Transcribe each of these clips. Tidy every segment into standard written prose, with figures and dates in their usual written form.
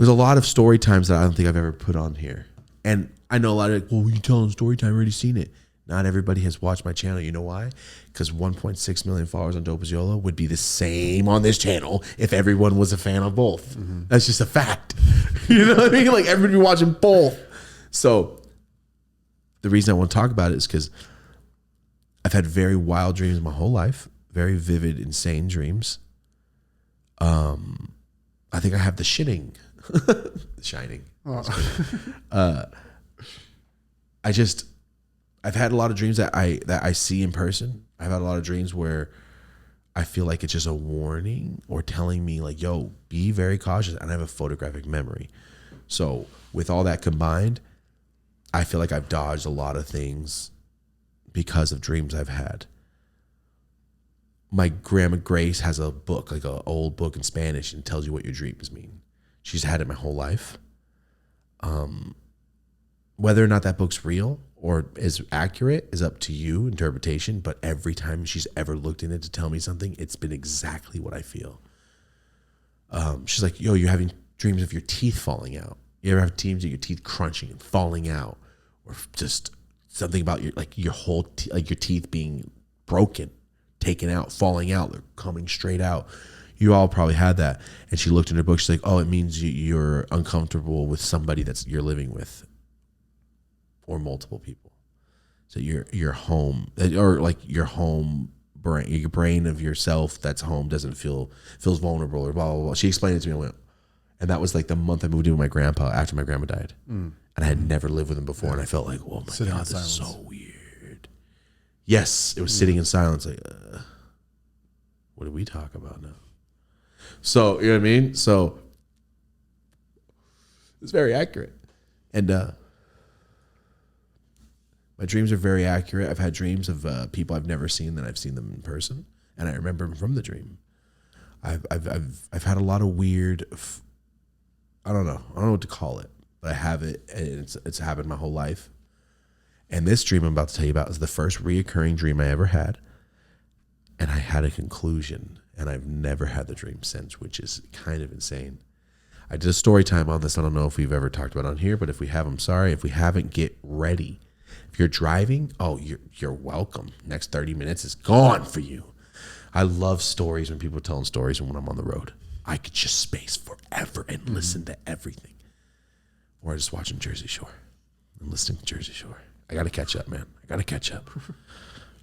There's a lot of story times that I don't think I've ever put on here. And I know a lot of, well, you telling story time, I already seen it. Not everybody has watched my channel. You know why? Because 1.6 million followers on Dope as YOLO would be the same on this channel if everyone was a fan of both. Mm-hmm. That's just a fact. You know what I mean? Like everybody be watching both. So the reason I want to talk about it is because I've had very wild dreams my whole life. Very vivid, insane dreams. I think I have the shitting. The Shining. Oh. I've had a lot of dreams that I see in person. I've had a lot of dreams where I feel like it's just a warning or telling me like, yo, be very cautious. And I have a photographic memory. So with all that combined, I feel like I've dodged a lot of things because of dreams I've had. My grandma Grace has a book, like an old book in Spanish, and tells you what your dreams mean. She's had it my whole life. Whether or not that book's real or is accurate is up to you, interpretation. But every time she's ever looked in it to tell me something, it's been exactly what I feel. She's like, yo, you're having dreams of your teeth falling out. You ever have dreams of your teeth crunching and falling out, or just something about your whole your teeth being broken, taken out, falling out, they're coming straight out. You all probably had that. And she looked in her book. She's like, oh, it means you're uncomfortable with somebody you're living with, or multiple people. So your home, or like your home brain, your brain of yourself that's home feels vulnerable, or blah blah blah. She explained it to me. I went, and that was like the month I moved in with my grandpa after my grandma died, and I had never lived with him before, and I felt like, oh my God, this is so weird. Yes, it was sitting in silence, like, what did we talk about now? So, you know what I mean? So it's very accurate. And my dreams are very accurate. I've had dreams of people I've never seen that I've seen them in person, and I remember them from the dream. I've had a lot of weird, I don't know what to call it, but I have it, and it's happened my whole life. And this dream I'm about to tell you about is the first reoccurring dream I ever had, and I had a conclusion, and I've never had the dream since, which is kind of insane. I did a story time on this. I don't know if we've ever talked about it on here, but if we have, I'm sorry. If we haven't, get ready. If you're driving, you're welcome. Next 30 minutes is gone for you. I love stories when people are telling stories, and when I'm on the road, I could just space forever and listen to everything. Or just watching Jersey Shore and listening to Jersey Shore. I got to catch up, man. I got to catch up.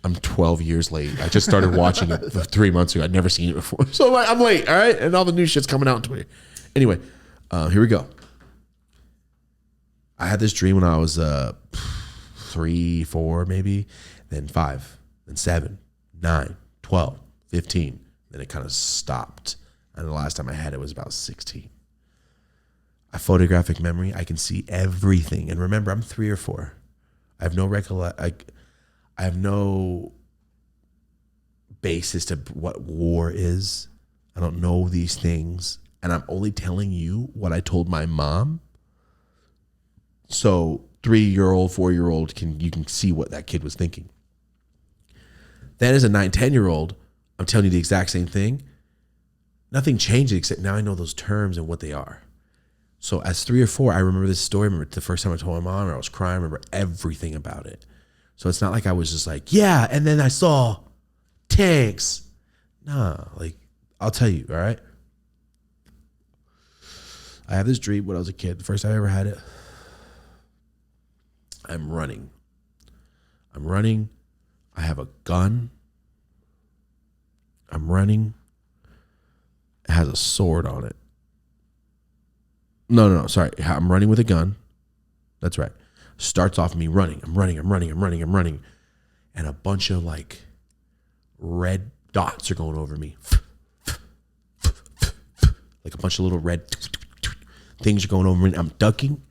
I'm 12 years late. I just started watching it 3 months ago. I'd never seen it before. So I'm late, all right? And all the new shit's coming out on Twitter. Anyway, here we go. I had this dream when I was 3, 4 maybe, then 5, then 7, 9, 12, 15. Then it kind of stopped. And the last time I had it was about 16. A photographic memory. I can see everything. And remember, I'm 3 or 4. I have no I have no basis to what war is. I don't know these things. And I'm only telling you what I told my mom. So 3-year-old, 4-year-old, you can see what that kid was thinking. Then as a 9, 10-year-old, I'm telling you the exact same thing. Nothing changed except now I know those terms and what they are. So as 3 or 4, I remember this story. I remember the first time I told my mom, I was crying. I remember everything about it. So it's not like I was just like, yeah, and then I saw tanks. Nah, like, I'll tell you, all right? I have this dream when I was a kid. The first time I ever had it. I'm running. I have a gun. I'm running. It has a sword on it. No, sorry. I'm running with a gun. That's right. Starts off me running. I'm running. And a bunch of like red dots are going over me. Like a bunch of little red things are going over me. I'm ducking.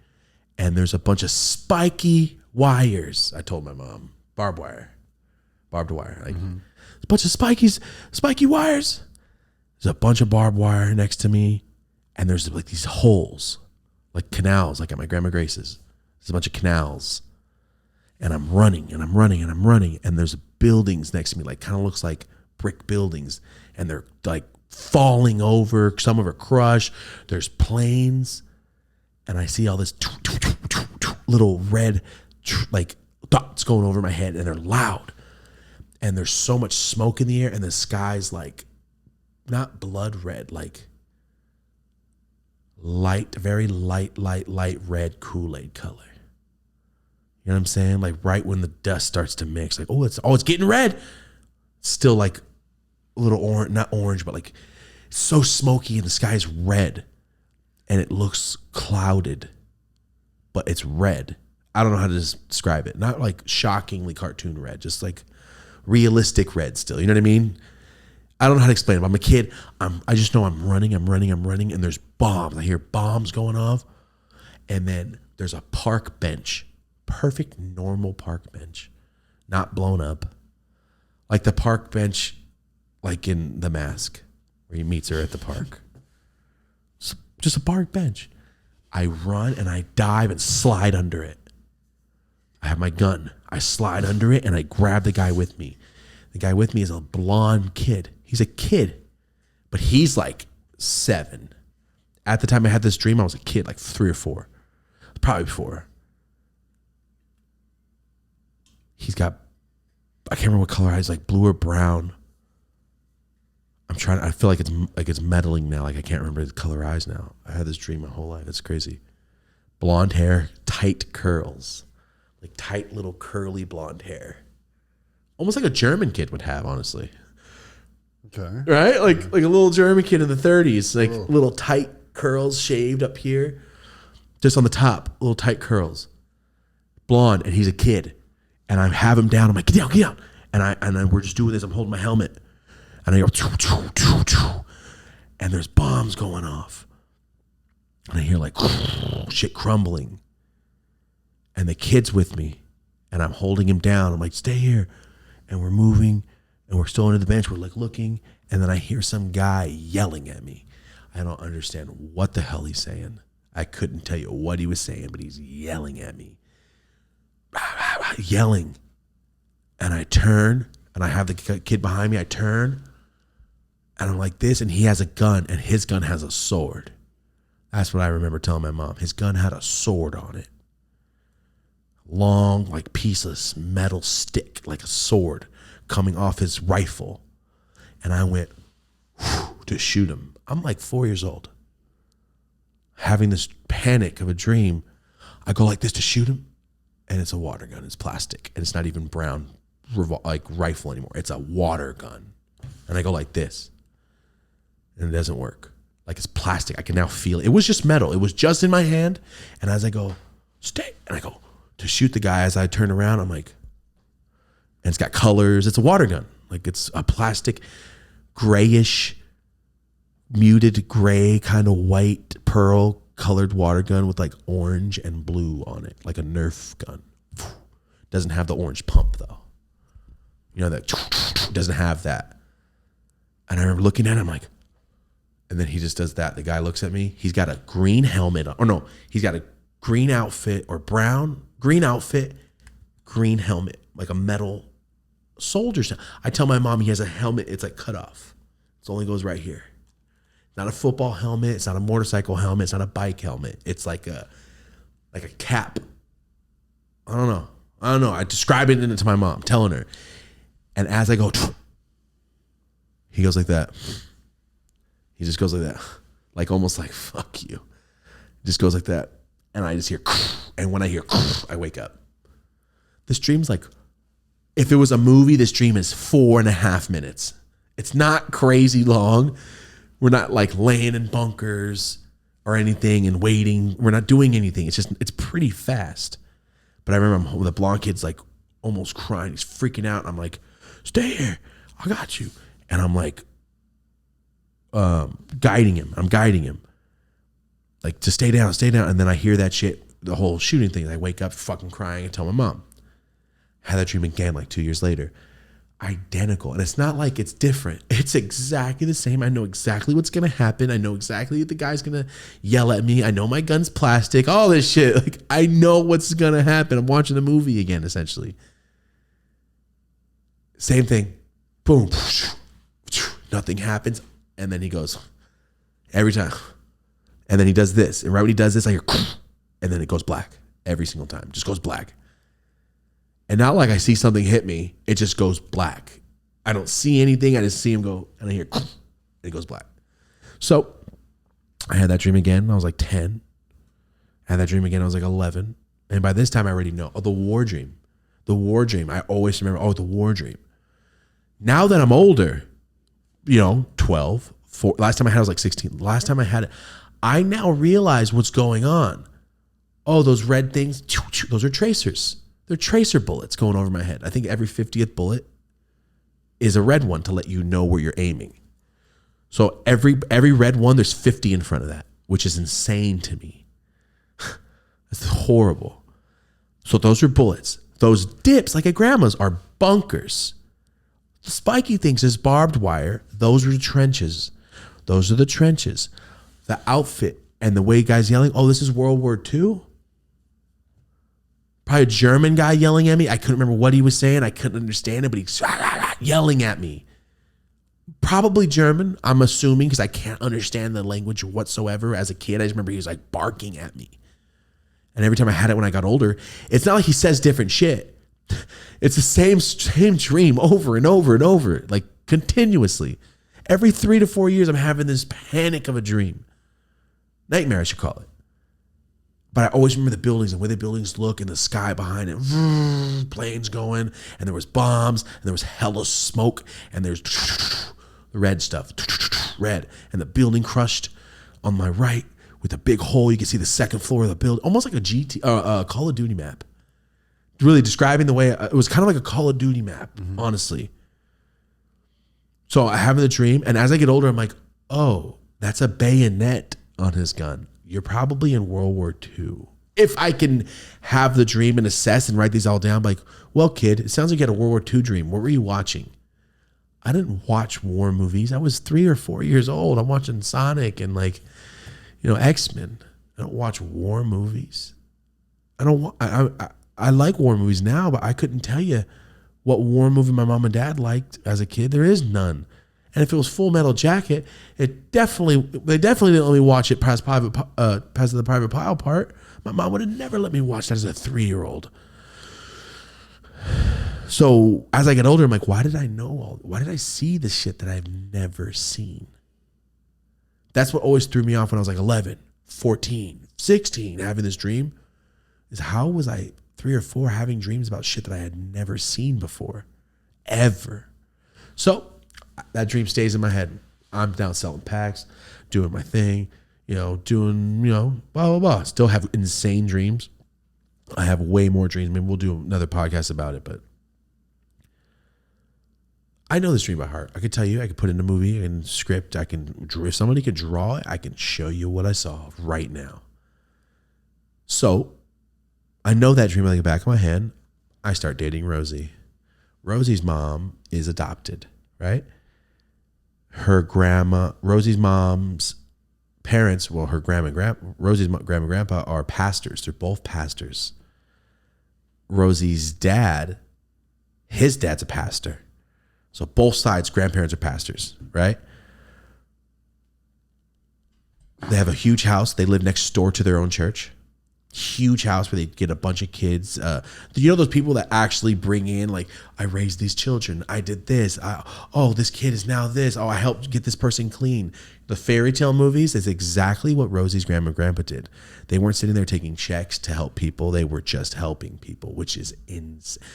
And there's a bunch of spiky wires. I told my mom. Barbed wire. Like a bunch of spiky wires. There's a bunch of barbed wire next to me. And there's like these holes, like canals, like at my grandma Grace's. There's a bunch of canals. And I'm running. And there's buildings next to me, like kind of looks like brick buildings. And they're like falling over. Some of them are crushed. There's planes. and I see all this little red like dots going over my head, and they're loud, and there's so much smoke in the air, and the sky's like not blood red, like light, very light red Kool-Aid color. You know what I'm saying? Like right when the dust starts to mix, like, it's getting red. Still like a little orange, not orange, but like so smoky, and the sky's red and it looks clouded, but it's red. I don't know how to describe it. Not like shockingly cartoon red, just like realistic red still. You know what I mean? I don't know how to explain it. I'm a kid. I just know I'm running, and there's bombs. I hear bombs going off. And then there's a park bench, perfect normal park bench, not blown up. Like the park bench, like in The Mask, where he meets her at the park. Just a park bench. I run and I dive and slide under it. I have my gun. I slide under it and I grab the guy with me. The guy with me is a blonde kid. He's a kid, but he's like 7. At the time I had this dream, I was a kid, like 3 or 4, probably 4. He's got, I can't remember what color eyes, like blue or brown. I feel like it's meddling now. Like I can't remember the color eyes now. I had this dream my whole life. It's crazy. Blonde hair, tight curls, like tight little curly blonde hair. Almost like a German kid would have, honestly. Okay. Right? Like a little German kid in the 30s, like little tight curls shaved up here. Just on the top, little tight curls. Blonde, and he's a kid. And I have him down. I'm like, get down. And we're just doing this. I'm holding my helmet. And I go, choo, choo, choo, choo. And there's bombs going off. And I hear like shit crumbling. And the kid's with me. And I'm holding him down. I'm like, stay here. And we're moving. And we're still under the bench. We're like looking. And then I hear some guy yelling at me. I don't understand what the hell he's saying. I couldn't tell you what he was saying, but he's yelling at me. Yelling. And I turn. And I have the kid behind me. I turn. And I'm like this. And he has a gun. And his gun has a sword. That's what I remember telling my mom. His gun had a sword on it. Long, like pieceless metal stick, like a sword coming off his rifle. And I went to shoot him. I'm like 4 years old. Having this panic of a dream. I go like this to shoot him. And it's a water gun. It's plastic. And it's not even brown like rifle anymore. It's a water gun. And I go like this. And it doesn't work. Like it's plastic. I can now feel it. It was just metal. It was just in my hand. And as I go, stay. And I go to shoot the guy, as I turn around, I'm like, and it's got colors. It's a water gun. Like it's a plastic, grayish, muted gray, kind of white, pearl colored water gun with like orange and blue on it. Like a Nerf gun. Doesn't have the orange pump though. You know, that doesn't have that. And I remember looking at him like, and then he just does that. The guy looks at me. He's got a green helmet on. Or no, he's got a green outfit or green outfit, green helmet, like a metal soldier's. I tell my mom he has a helmet. It's like cut off. It only goes right here. Not a football helmet. It's not a motorcycle helmet. It's not a bike helmet. It's like a cap. I don't know. I describe it to my mom, telling her. And as I go, he goes like that. He just goes like that. Like almost like, fuck you. He just goes like that. And I just hear, and when I hear, I wake up. This dream's like, if it was a movie, this dream is 4.5 minutes. It's not crazy long. We're not like laying in bunkers or anything and waiting. We're not doing anything. It's pretty fast. But I remember the blonde kid's like almost crying. He's freaking out. And I'm like, stay here. I got you. And I'm like, guiding him. I'm guiding him. Like to stay down. And then I hear that shit, the whole shooting thing. I wake up fucking crying and tell my mom. Had that dream again like 2 years later. Identical. And it's not like it's different. It's exactly the same. I know exactly what's going to happen. I know exactly the guy's going to yell at me. I know my gun's plastic, all this shit. Like I know what's going to happen. I'm watching the movie again, essentially. Same thing. Boom. Nothing happens. And then he goes every time. And then he does this. And right when he does this, I hear and then it goes black every single time. Just goes black. And not like I see something hit me. It just goes black. I don't see anything. I just see him go, and I hear, and it goes black. So I had that dream again. I was like 10. I had that dream again. I was like 11. And by this time, I already know. Oh, the war dream. The war dream. I always remember, the war dream. Now that I'm older, 12, 4. Last time I had it, I was like 16. Last time I had it, I now realize what's going on. Oh, those red things, those are tracers. They're tracer bullets going over my head. I think every 50th bullet is a red one to let you know where you're aiming. So every red one, there's 50 in front of that, which is insane to me. That's horrible. So those are bullets. Those dips, like at grandma's, are bunkers. The spiky things is barbed wire. Those are the trenches. Those are the trenches. The outfit and the way guys yelling, oh, this is World War II? Probably a German guy yelling at me. I couldn't remember what he was saying. I couldn't understand it, but he's yelling at me. Probably German, I'm assuming, because I can't understand the language whatsoever. As a kid, I just remember he was like barking at me. And every time I had it when I got older, it's not like he says different shit. It's the same dream over and over and over, like continuously. Every 3 to 4 years, I'm having this panic of a dream. Nightmare, I should call it. But I always remember the buildings and where the buildings look and the sky behind it. Planes going, and there was bombs, and there was hella smoke, and there's the red stuff, red, and the building crushed on my right with a big hole. You can see the second floor of the building, almost like a Call of Duty map. Really describing the way it was kind of like a Call of Duty map, honestly. So I have the dream, and as I get older, I'm like, oh, that's a bayonet on his gun. You're probably in World War II. If I can have the dream and assess and write these all down, like, well, kid, it sounds like you had a World War II dream. What were you watching? I didn't watch war movies. I was 3 or 4 years old. I'm watching Sonic and X-Men. I don't watch war movies. I like war movies now, but I couldn't tell you what war movie my mom and dad liked as a kid. There is none. And if it was Full Metal Jacket, they definitely didn't let me watch it past the Private Pile part. My mom would have never let me watch that as a 3-year-old. So as I get older, I'm like, why did I see the shit that I've never seen? That's what always threw me off when I was like 11, 14, 16, having this dream, is how was I 3 or 4 having dreams about shit that I had never seen before, ever. So that dream stays in my head. I'm down selling packs, doing my thing, doing, blah, blah, blah. Still have insane dreams. I have way more dreams. Maybe we'll do another podcast about it, but I know this dream by heart. I could tell you, I could put in a movie and script. If somebody could draw it, I can show you what I saw right now. So I know that dream like the back of my hand. I start dating Rosie. Rosie's mom is adopted, right? Rosie's mom's parents, well, Rosie's grandma and grandpa are pastors. They're both pastors. Rosie's dad, his dad's a pastor. So both sides, grandparents are pastors, right? They have a huge house. They live next door to their own church. Huge house where they get a bunch of kids. Those people that actually bring in, like, I raised these children. I did this. This kid is now this. I helped get this person clean. The fairy tale movies is exactly what Rosie's grandma and grandpa did. They weren't sitting there taking checks to help people. They were just helping people, which is insane.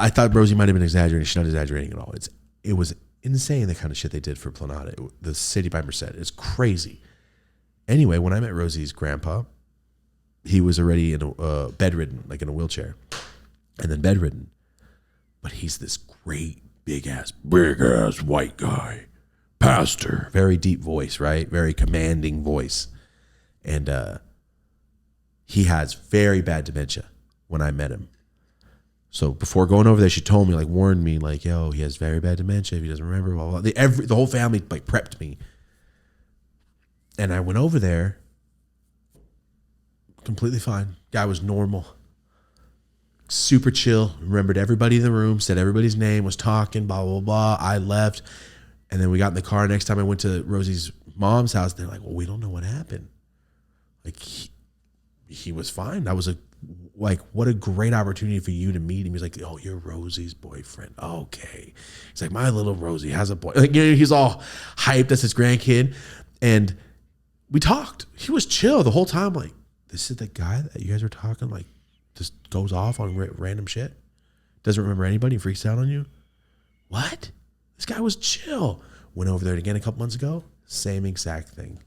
I thought Rosie might have been exaggerating. She's not exaggerating at all. It was insane, the kind of shit they did for Planada, the city by Merced. It's crazy. Anyway, when I met Rosie's grandpa, he was already bedridden, like in a wheelchair, and then bedridden. But he's this great, big ass white guy, pastor, very deep voice, right? Very commanding voice. And he has very bad dementia when I met him. So before going over there, she told me, warned me, yo, he has very bad dementia. If he doesn't remember, blah, blah, blah. The whole family prepped me. And I went over there, completely fine. Guy was normal, super chill, remembered everybody in the room, said everybody's name, was talking, blah, blah, blah. I left. And then we got in the car. Next time I went to Rosie's mom's house, they're like, well, we don't know what happened. he was fine. That was what a great opportunity for you to meet him. He's like, oh, you're Rosie's boyfriend. Okay. He's like, my little Rosie has a boy. Like, he's all hyped as his grandkid. And we talked. He was chill the whole time. Like, this is the guy that you guys were talking, like, just goes off on random shit. Doesn't remember anybody, freaks out on you. What? This guy was chill. Went over there again a couple months ago. Same exact thing.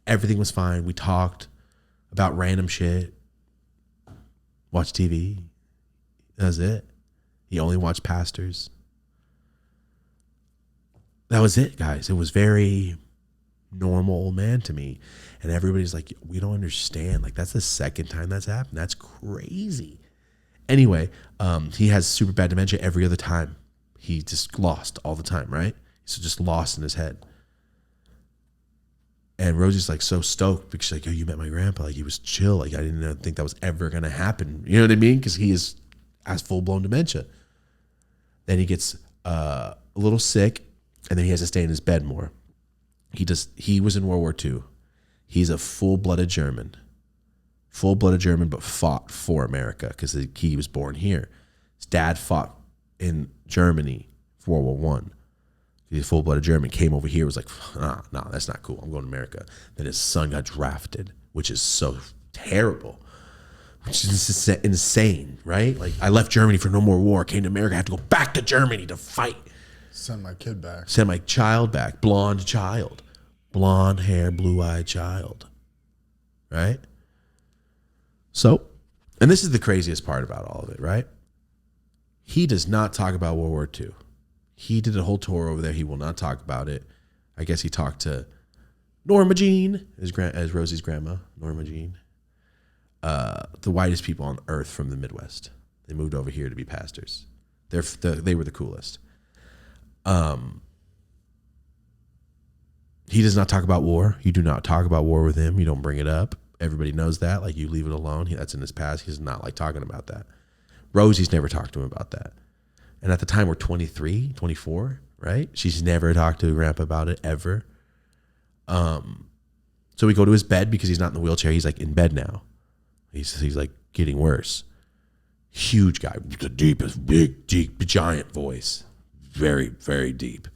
Everything was fine. We talked about random shit. Watched TV. That's it. He only watched Pastors. That was it, guys. It was very normal old man to me. And everybody's like, we don't understand. Like, that's the second time that's happened. That's crazy. Anyway, he has super bad dementia every other time. He just lost all the time, right? He's just lost in his head. And Rosie's like so stoked because she's like, yo, you met my grandpa. Like, he was chill. Like, I didn't think that was ever going to happen. You know what I mean? Because he has full-blown dementia. Then he gets a little sick, and then he has to stay in his bed more. He was in World War II. He's a full-blooded German, but fought for America because he was born here. His dad fought in Germany for World War I. He's a full-blooded German, came over here, was like, nah, that's not cool. I'm going to America. Then his son got drafted, which is so terrible, which is insane, right? Like, I left Germany for no more war, came to America, I have to go back to Germany to fight. Send my kid back. Send my child back, blonde child. Blonde hair, blue-eyed child, right? So, and this is the craziest part about all of it, right? He does not talk about World War II. He did a whole tour over there. He will not talk about it. I guess he talked to Norma Jean, as Rosie's grandma, Norma Jean, the whitest people on earth from the Midwest. They moved over here to be pastors. They were the coolest. He does not talk about war. You do not talk about war with him. You don't bring it up. Everybody knows that. Like, you leave it alone. That's in his past. He does not like talking about that. Rosie's never talked to him about that. And at the time, we're 23, 24, right? She's never talked to grandpa about it, ever. So we go to his bed because he's not in the wheelchair. He's like in bed now. He's like getting worse. Huge guy, the deepest, big, deep, giant voice. Very, very deep.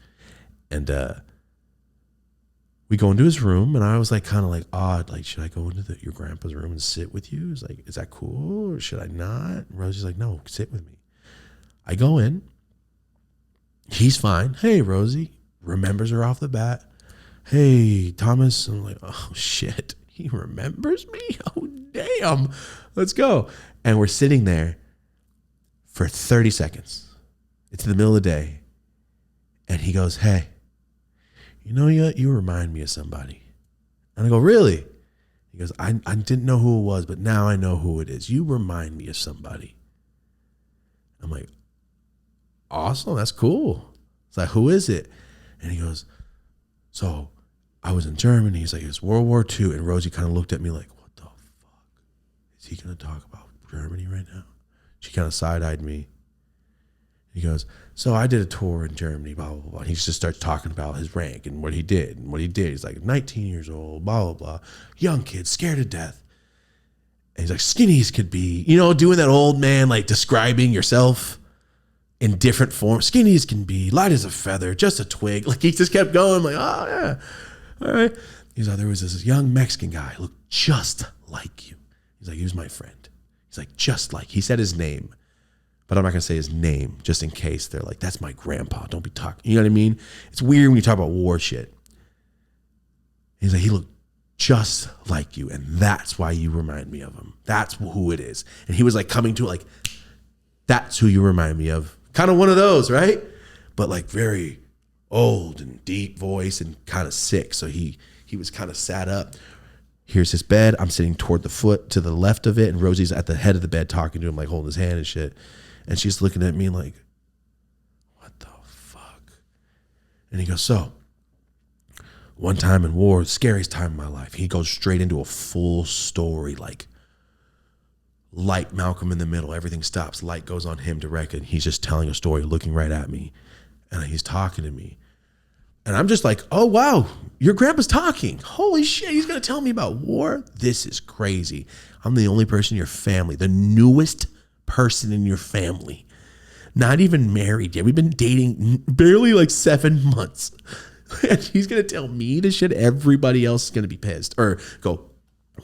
And we go into his room, and I was like, kind of like odd. Like, should I go into your grandpa's room and sit with you? It's like, is that cool or should I not? And Rosie's like, no, sit with me. I go in. He's fine. Hey, Rosie. Remembers her off the bat. Hey, Thomas. I'm like, oh, shit. He remembers me? Oh, damn. Let's go. And we're sitting there for 30 seconds. It's in the middle of the day. And he goes, hey, you remind me of somebody. And I go, really? He goes, I didn't know who it was, but now I know who it is. You remind me of somebody. I'm like, awesome, that's cool. It's like, who is it? And he goes, so I was in Germany. He's like, it's World War II. And Rosie kind of looked at me like, what the fuck? Is he going to talk about Germany right now? She kind of side-eyed me. He goes, so I did a tour in Germany, blah, blah, blah. And he just starts talking about his rank and what he did. And what he did, he's like 19 years old, blah, blah, blah. Young kid, scared to death. And he's like, skinny as could be. Doing that old man, like describing yourself in different forms. Skinny as can be, light as a feather, just a twig. Like, he just kept going, like, oh, yeah. All right. He's like, there was this young Mexican guy who looked just like you. He's like, he was my friend. He's like, just like. He said his name. But I'm not going to say his name just in case they're like, that's my grandpa. Don't be talking. You know what I mean? It's weird when you talk about war shit. He's like, he looked just like you. And that's why you remind me of him. That's who it is. And he was like coming to it like, that's who you remind me of. Kind of one of those, right? But like very old and deep voice and kind of sick. So he was kind of sat up. Here's his bed. I'm sitting toward the foot to the left of it. And Rosie's at the head of the bed talking to him, like holding his hand and shit. And she's looking at me like, what the fuck? And he goes, so, one time in war, scariest time of my life. He goes straight into a full story, like light Malcolm in the middle. Everything stops. Light goes on him directly. And he's just telling a story, looking right at me. And he's talking to me. And I'm just like, oh, wow, your grandpa's talking. Holy shit, he's going to tell me about war? This is crazy. I'm the only person in your family, the newest person in your family, not even married yet. We've been dating barely like 7 months. And he's going to tell me this shit. Everybody else is going to be pissed or go,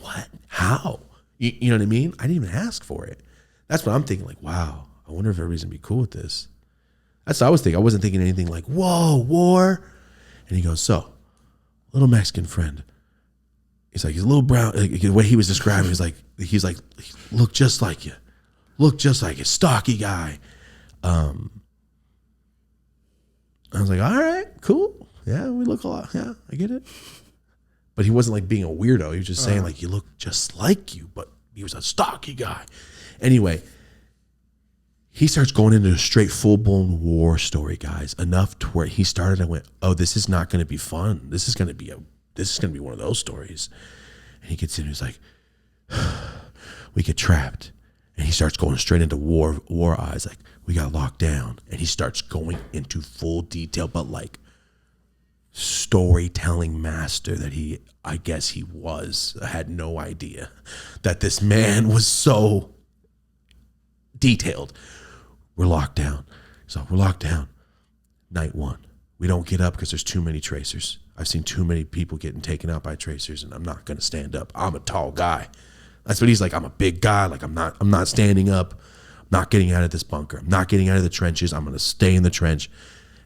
what? How? You know what I mean? I didn't even ask for it. That's what I'm thinking. Like, wow, I wonder if everybody's going to be cool with this. That's what I was thinking. I wasn't thinking anything like, whoa, war. And he goes, so, little Mexican friend. He's like, he's a little brown. Like, the way he was describing, he's like, look just like you. Look just like you. Stocky guy. I was like, all right, cool. Yeah, we look a lot. Yeah, I get it. But he wasn't like being a weirdo. He was just saying like, you look just like you, but he was a stocky guy. Anyway, he starts going into a straight full-blown war story, guys. Enough to where he started and went, oh, this is not going to be fun. This is going to be one of those stories. And he gets in and he's like, we get trapped. And he starts going straight into war eyes. Like, we got locked down. And he starts going into full detail, but like storytelling master that I guess he was. I had no idea that this man was so detailed. We're locked down. So we're locked down. Night 1. We don't get up because there's too many tracers. I've seen too many people getting taken out by tracers, and I'm not going to stand up. I'm a tall guy. That's what he's like. I'm a big guy. Like, I'm not standing up. I'm not getting out of this bunker. I'm not getting out of the trenches. I'm going to stay in the trench.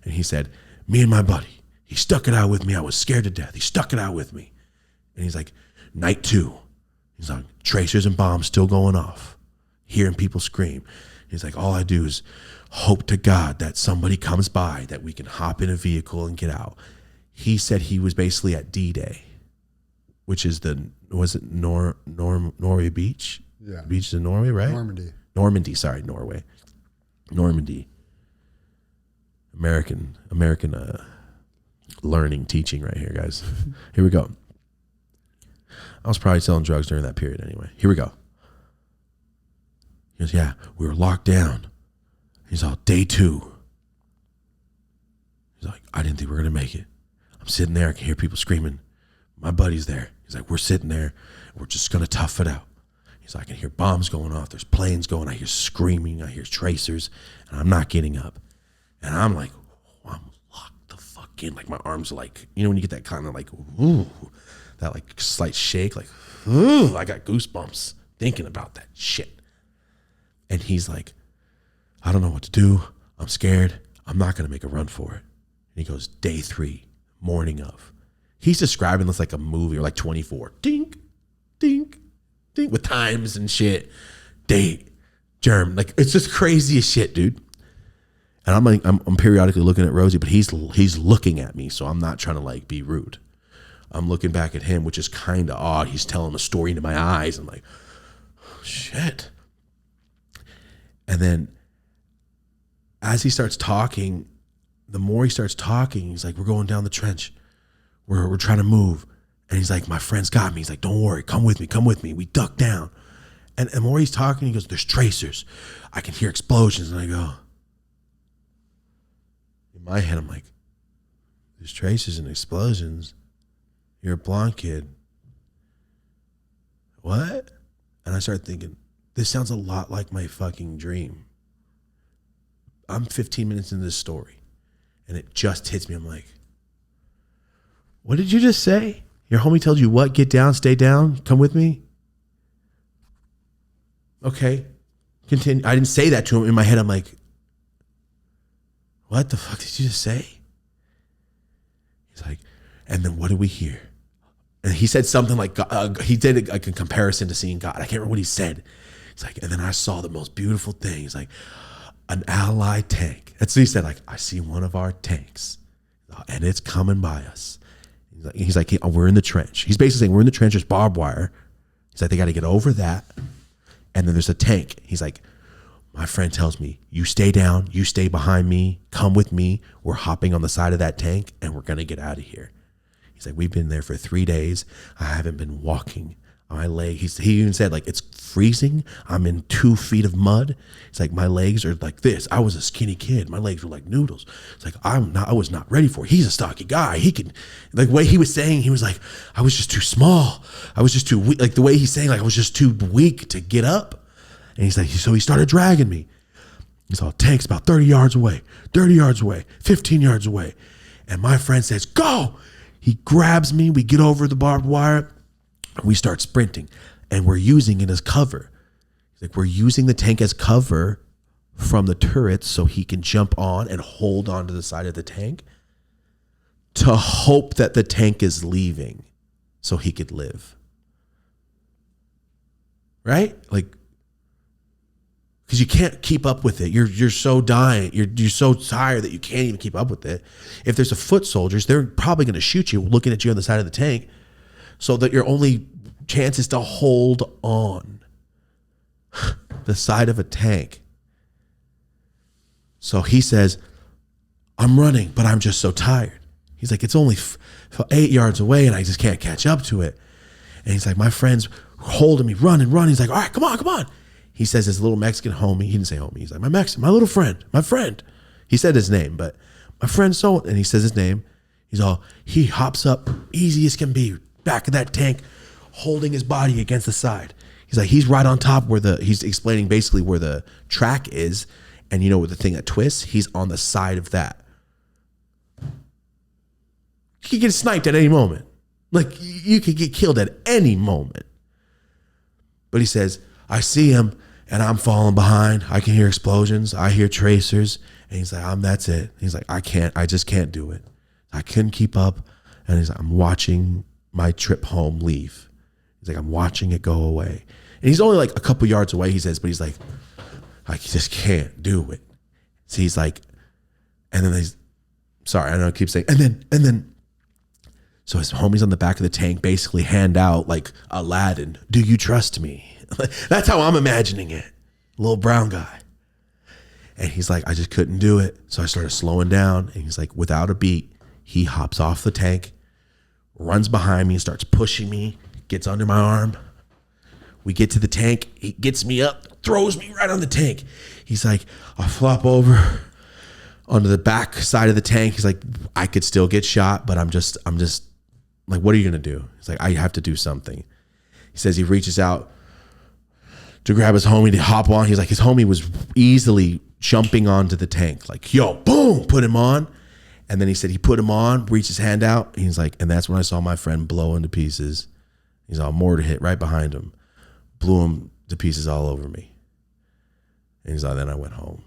And he said, me and my buddy, he stuck it out with me. I was scared to death. He stuck it out with me. And he's like, night 2. He's like, tracers and bombs still going off. Hearing people scream. He's like, all I do is hope to God that somebody comes by, that we can hop in a vehicle and get out. He said he was basically at D-Day, which is Norway Beach? Yeah. Beach in Norway, right? Normandy, sorry, Norway. Normandy. American learning, teaching right here, guys. Here we go. I was probably selling drugs during that period anyway. Here we go. He goes, yeah, we were locked down. He's all, day 2. He's like, I didn't think we were going to make it. I'm sitting there. I can hear people screaming. My buddy's there. He's like, we're sitting there. We're just going to tough it out. He's like, I can hear bombs going off. There's planes going. I hear screaming. I hear tracers. And I'm not getting up. And I'm like, oh, I'm locked the fuck in. Like, my arms are like, you know, when you get that kind of like, ooh, that like slight shake, like, ooh, I got goosebumps thinking about that shit. And he's like, I don't know what to do. I'm scared. I'm not going to make a run for it. And he goes, day 3, morning of. He's describing this like a movie or like 24. Dink, dink, dink, with times and shit. Date, germ. Like, it's just crazy as shit, dude. And I'm like, I'm periodically looking at Rosie, but he's looking at me, so I'm not trying to like be rude. I'm looking back at him, which is kind of odd. He's telling a story into my eyes. I'm like, oh, shit. And then as he starts talking, the more he starts talking, he's like, we're going down the trench. We're trying to move. And he's like, my friend's got me. He's like, don't worry. Come with me. We duck down. And the more he's talking, he goes, there's tracers. I can hear explosions. And I go, in my head, I'm like, there's tracers and explosions. You're a blonde kid. What? And I start thinking, this sounds a lot like my fucking dream. I'm 15 minutes into this story, and it just hits me. I'm like, what did you just say? Your homie told you what? Get down, stay down, come with me? Okay, continue. I didn't say that to him. In my head, I'm like, what the fuck did you just say? He's like, and then what did we hear? And he said something like, he did like a comparison to seeing God. I can't remember what he said. He's like, and then I saw the most beautiful thing. He's like, an Allied tank. That's what he said. Like, I see one of our tanks, and it's coming by us. He's like, we're in the trench. He's basically saying, we're in the trench. There's barbed wire. He's like, they got to get over that. And then there's a tank. He's like, my friend tells me, you stay down. You stay behind me. Come with me. We're hopping on the side of that tank, and we're going to get out of here. He's like, we've been there for 3 days. I haven't been walking. My leg, he even said, like, it's freezing. I'm in 2 feet of mud. It's like, my legs are like this. I was a skinny kid. My legs were like noodles. It's like, I was not ready for it. He's a stocky guy. He can, like, the way he was saying, he was like, I was just too small. I was just too weak. Like, the way he's saying, like, I was just too weak to get up. And he's like, so he started dragging me. He's all, tank's about 30 yards away, 30 yards away, 15 yards away. And my friend says, go. He grabs me. We get over the barbed wire. We start sprinting, and we're using it as cover. He's like, we're using the tank as cover from the turrets so he can jump on and hold onto the side of the tank to hope that the tank is leaving so he could live. Right? Like, because you can't keep up with it. You're so dying. You're so tired that you can't even keep up with it. If there's a foot soldiers, they're probably going to shoot you looking at you on the side of the tank. So that your only chance is to hold on the side of a tank. So he says, I'm running, but I'm just so tired. He's like, it's only 8 yards away and I just can't catch up to it. And he's like, my friend's holding me, running. He's like, all right, come on. He says his little Mexican homie, he didn't say homie. He's like, my little friend, my friend. He said his name, but my friend and he says his name. He hops up easy as can be, back of that tank, holding his body against the side. He's like, he's right on top he's explaining basically where the track is. And you know, with the thing that twists, he's on the side of that. You could get sniped at any moment. Like, you could get killed at any moment. But he says, I see him and I'm falling behind. I can hear explosions. I hear tracers. And he's like, that's it. He's like, I just can't do it. I couldn't keep up. And he's like, I'm watching my trip home leave. He's like, I'm watching it go away. And he's only like a couple yards away, he says, but he's like, I just can't do it. So he's like, and then I know I keep saying, and then, so his homies on the back of the tank basically hand out like Aladdin, do you trust me? That's how I'm imagining it. Little brown guy. And he's like, I just couldn't do it. So I started slowing down. And he's like, without a beat, he hops off the tank, runs behind me, starts pushing me, gets under my arm. We get to the tank. He gets me up, throws me right on the tank. He's like, I'll flop over onto the back side of the tank. He's like, I could still get shot, but I'm just like, what are you going to do? He's like, I have to do something. He says he reaches out to grab his homie to hop on. He's like, his homie was easily jumping onto the tank. Like, yo, boom, put him on. And then he said he put him on, reached his hand out. He's like, and that's when I saw my friend blow into pieces. He's all mortar hit right behind him. Blew him to pieces all over me. And he's like, then I went home.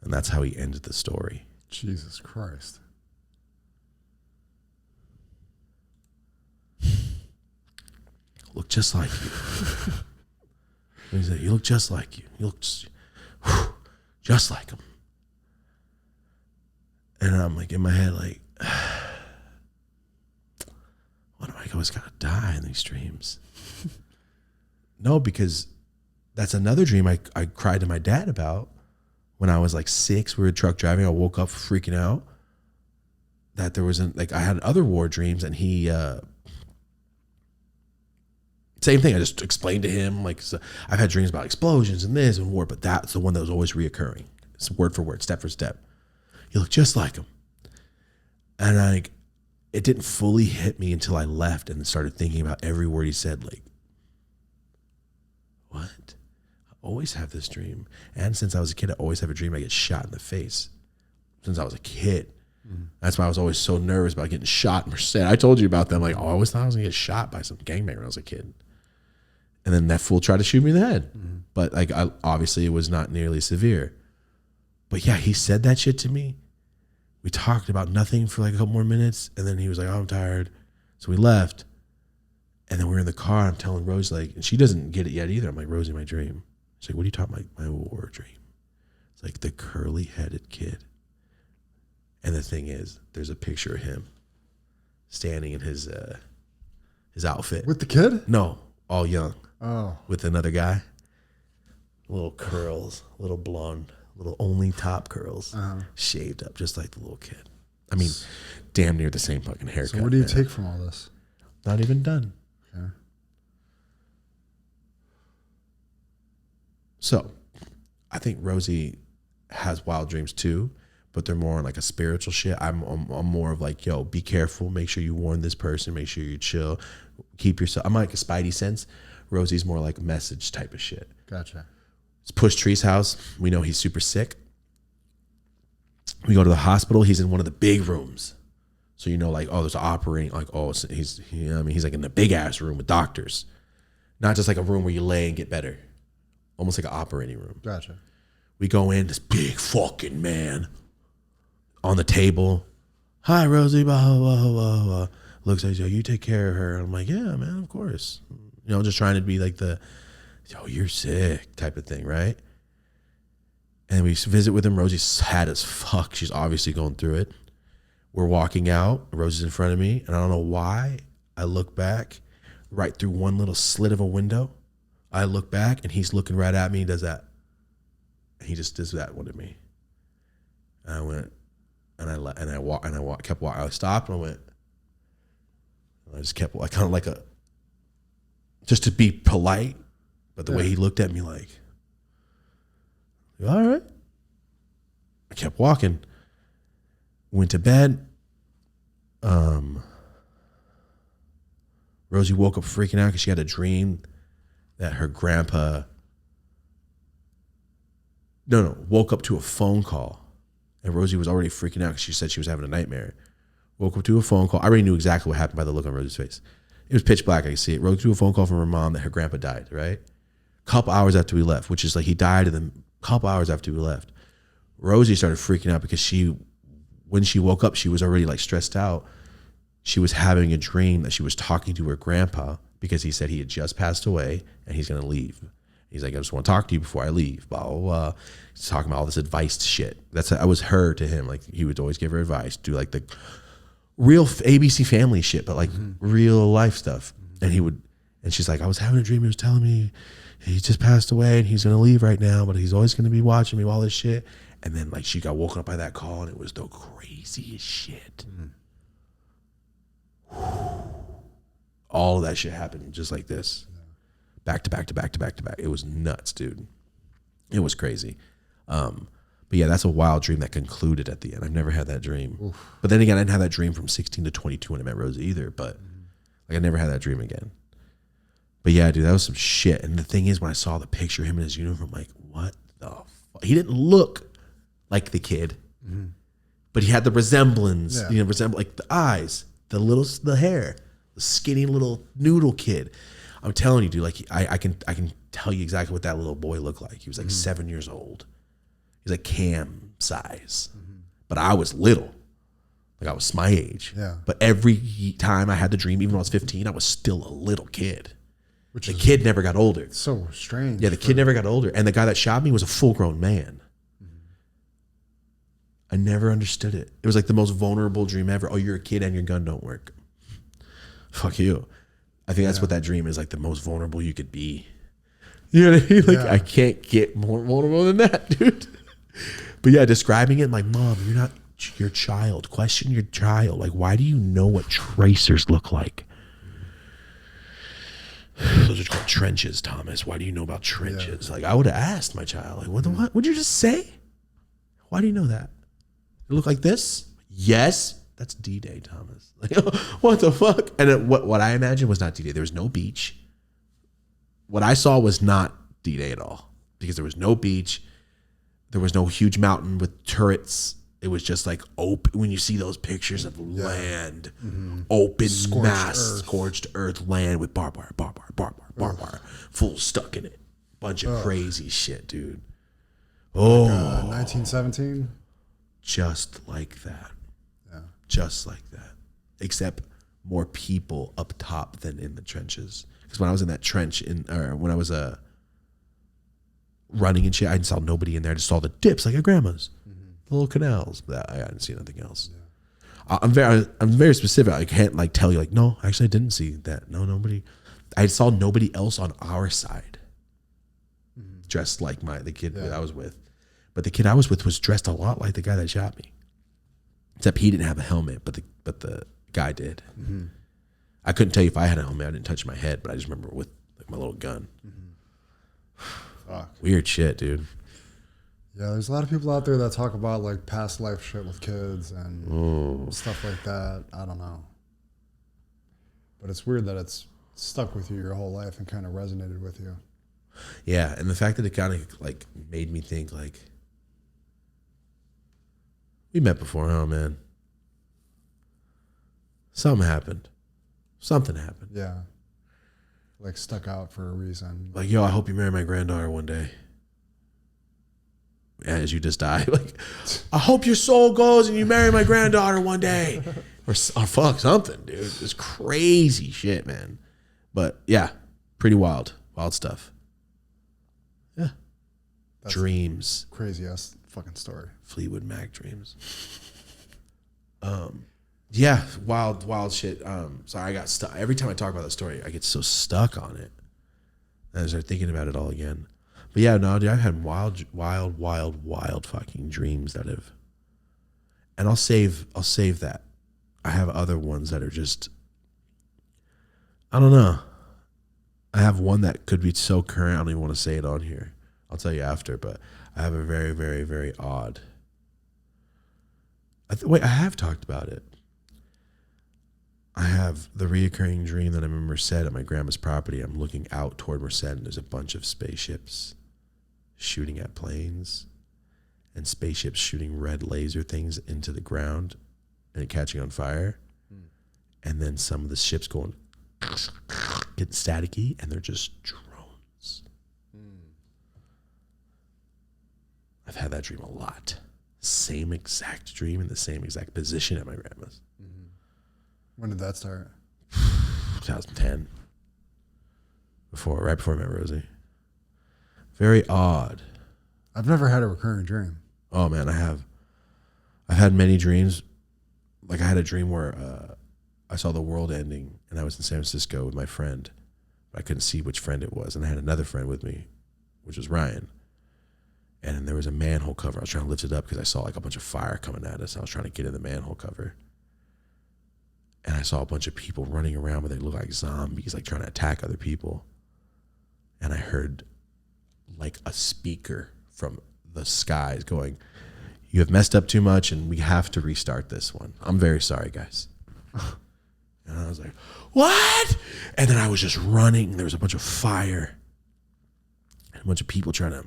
And that's how he ended the story. Jesus Christ. Look just like you. He said, you look just like you. You look just like him. And I'm like in my head, like, what am I always gotta die in these dreams? No, because that's another dream I cried to my dad about when I was like 6. We were truck driving. I woke up freaking out that there wasn't, like, I had other war dreams, and he same thing. I just explained to him, like, so I've had dreams about explosions and this and war, but that's the one that was always reoccurring. It's word for word, step for step. You look just like him. And it didn't fully hit me until I left and started thinking about every word he said. Like, what? I always have this dream. And since I was a kid, I always have a dream I get shot in the face. Since I was a kid. Mm-hmm. That's why I was always so nervous about getting shot in Merced. I told you about them. Like, I always thought I was going to get shot by some gangbanger when I was a kid. And then that fool tried to shoot me in the head. Mm-hmm. But like, obviously it was not nearly severe. But yeah, he said that shit to me. We talked about nothing for like a couple more minutes. And then he was like, oh, I'm tired. So we left. And then we're in the car. I'm telling Rose, like, and she doesn't get it yet either. I'm like, Rosie, my dream. She's like, what are you talking about? My war dream. It's like the curly headed kid. And the thing is, there's a picture of him standing in his outfit. With the kid? No, all young. Oh. With another guy. Little curls, little blonde, little only top curls, shaved up just like the little kid. I mean, damn near the same fucking haircut. So what do you take from all this? Not even done. Okay. So I think Rosie has wild dreams too, but they're more like a spiritual shit. I'm more of like, yo, be careful. Make sure you warn this person. Make sure you chill. Keep yourself. I'm like a spidey sense. Rosie's more like message type of shit. Gotcha. It's Push Tree's house. We know he's super sick. We go to the hospital. He's in one of the big rooms. So you know, like, oh, there's an operating, like, oh, he's like in a big ass room with doctors, not just like a room where you lay and get better, almost like an operating room. Gotcha. We go in, this big fucking man on the table. Hi, Rosie. Blah, blah, blah, blah, blah. Looks like, yo, you take care of her. I'm like, yeah, man, of course. You know, just trying to be like the, yo, you're sick type of thing, right? And we visit with him. Rosie's sad as fuck. She's obviously going through it. We're walking out. Rosie's in front of me. And I don't know why. I look back right through one little slit of a window. I look back and he's looking right at me. He does that. And he just does that one to me. And I went, and I kept walking. I stopped and I went, and I just kept, like, kind of like just to be polite. But the way he looked at me, like, all right. I kept walking. Went to bed. Rosie woke up freaking out because she had a dream that her grandpa woke up to a phone call. And Rosie was already freaking out because she said she was having a nightmare. Woke up to a phone call. I already knew exactly what happened by the look on Rosie's face. It was pitch black. I could see it. Woke up to a phone call from her mom that her grandpa died, right? Couple hours after we left, which is like he died, and then a couple hours after we left, Rosie started freaking out because when she woke up, she was already like stressed out. She was having a dream that she was talking to her grandpa because he said he had just passed away and he's going to leave. He's like, I just want to talk to you before I leave, blah, blah, blah. He's talking about all this advice shit. I was her to him. Like, he would always give her advice, do like the real ABC Family shit, but like real life stuff. And she's like, I was having a dream. He was telling me he just passed away and he's going to leave right now, but he's always going to be watching me, all this shit. And then like she got woken up by that call and it was the craziest shit. All of that shit happened just like this. Back to back to back to back to back. It was nuts, dude. It was crazy. But yeah, that's a wild dream that concluded at the end. I've never had that dream. Oof. But then again, I didn't have that dream from 16 to 22 when I met Rosie either. But like I never had that dream again. But yeah, dude, that was some shit. And the thing is, when I saw the picture of him in his uniform, I'm like, what the fuck? He didn't look like the kid, but he had the resemblance, like the eyes, the hair, the skinny little noodle kid. I'm telling you, dude, like I can tell you exactly what that little boy looked like. He was like 7 years old. He's like Cam size, but I was little. Like I was my age. Yeah. But every time I had the dream, even when I was 15, I was still a little kid. The kid never got older. So strange. Yeah, the kid never got older. And the guy that shot me was a full-grown man. I never understood it. It was like the most vulnerable dream ever. Oh, you're a kid and your gun don't work. Fuck you. I think that's what that dream is, like the most vulnerable you could be. You know what I mean? Like I can't get more vulnerable than that, dude. But yeah, describing it like, Mom, you're not your child. Question your child. Like, why do you know what tracers look like? Those are called trenches, Thomas. Why do you know about trenches? Yeah. Like, I would have asked my child, like, what? What'd you just say? Why do you know that? It look like this? Yes. That's D-Day, Thomas. Like, what the fuck? And what I imagined was not D-Day. There was no beach. What I saw was not D-Day at all because there was no beach. There was no huge mountain with turrets. It was just like open. When you see those pictures of land, open, scorched earth land with barbed wire, full stuck in it. Bunch of crazy shit, dude. Oh, 1917. Just like that. Yeah. Just like that. Except more people up top than in the trenches. Because when I was in that trench, when I was running and shit, I saw nobody in there. I just saw the dips like at grandma's. The little canals. I didn't see nothing else. Yeah. I'm very specific. I can't like tell you like, no, actually I didn't see that. No, nobody. I saw nobody else on our side dressed like the kid that I was with. But the kid I was with was dressed a lot like the guy that shot me. Except he didn't have a helmet, but the guy did. I couldn't tell you if I had a helmet. I didn't touch my head, but I just remember with like my little gun. Fuck. Weird shit, dude. Yeah, there's a lot of people out there that talk about like past life shit with kids and stuff like that. I don't know. But it's weird that it's stuck with you your whole life and kind of resonated with you. Yeah, and the fact that it kind of like made me think like, we met before, huh, man? Something happened. Something happened. Yeah. Like stuck out for a reason. Like, yo, I hope you marry my granddaughter one day. As you just die. Like, I hope your soul goes and you marry my granddaughter one day. Or fuck something, dude. It's crazy shit, man. But yeah, pretty wild. Wild stuff. Yeah. That's Dreams. crazy ass fucking story. Fleetwood Mac dreams. Yeah, wild shit. Sorry, I got stuck. Every time I talk about that story, I get so stuck on it. And I start thinking about it all again. But yeah, no, dude, I've had wild fucking dreams that have, and I'll save that. I have other ones that are just, I don't know. I have one that could be so current, I don't even want to say it on here. I'll tell you after, but I have a very, very, very odd. Wait, I have talked about it. I have the reoccurring dream that I'm in Merced at my grandma's property. I'm looking out toward Merced and there's a bunch of spaceships shooting at planes and spaceships shooting red laser things into the ground and it catching on fire. And then some of the ships going, getting staticky, and they're just drones. I've had that dream a lot. Same exact dream in the same exact position at my grandma's. When did that start? 2010. Right before I met Rosie. Very odd. I've never had a recurring dream. Oh man, I have. I've had many dreams. Like I had a dream where I saw the world ending and I was in San Francisco with my friend. But I couldn't see which friend it was. And I had another friend with me, which was Ryan. And then there was a manhole cover. I was trying to lift it up because I saw like a bunch of fire coming at us. I was trying to get in the manhole cover. And I saw a bunch of people running around, but they looked like zombies, like trying to attack other people. And I heard like a speaker from the skies going, "You have messed up too much and we have to restart this one. I'm very sorry, guys." And I was like, "What?" And then I was just running. There was a bunch of fire and a bunch of people trying to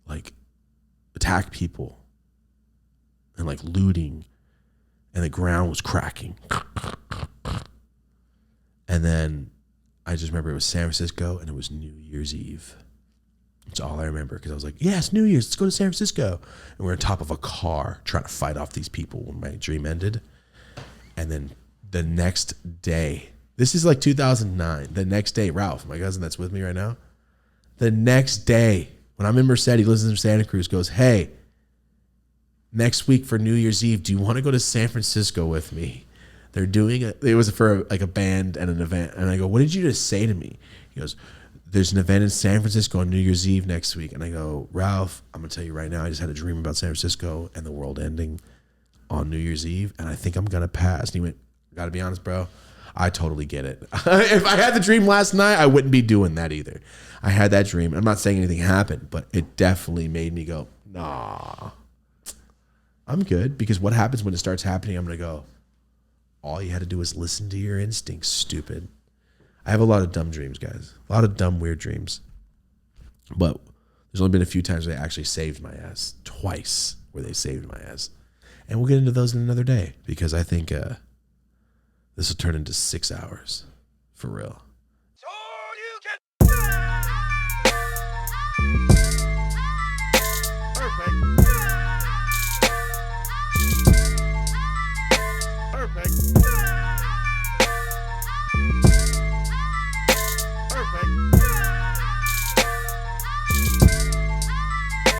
like attack people and like looting. And the ground was cracking. And then I just remember it was San Francisco and it was New Year's Eve. That's all I remember because I was like, yeah, it's New Year's. Let's go to San Francisco. And we're on top of a car trying to fight off these people when my dream ended. And then the next day, this is like 2009. The next day, Ralph, my cousin that's with me right now, the next day, when I'm in Merced, he lives in Santa Cruz, goes, "Hey, next week for New Year's Eve, do you want to go to San Francisco with me? They're doing it was for like a band and an event." And I go, "What did you just say to me?" He goes, "There's an event in San Francisco on New Year's Eve next week." And I go, "Ralph, I'm going to tell you right now, I just had a dream about San Francisco and the world ending on New Year's Eve. And I think I'm going to pass." And he went, "Gotta be honest, bro. I totally get it. If I had the dream last night, I wouldn't be doing that either. I had that dream. I'm not saying anything happened, but it definitely made me go, nah. I'm good," because what happens when it starts happening, I'm going to go, all you had to do was listen to your instincts, stupid. I have a lot of dumb dreams, guys. A lot of dumb, weird dreams. But there's only been a few times where they actually saved my ass. Twice where they saved my ass. And we'll get into those in another day because I think this will turn into 6 hours for real.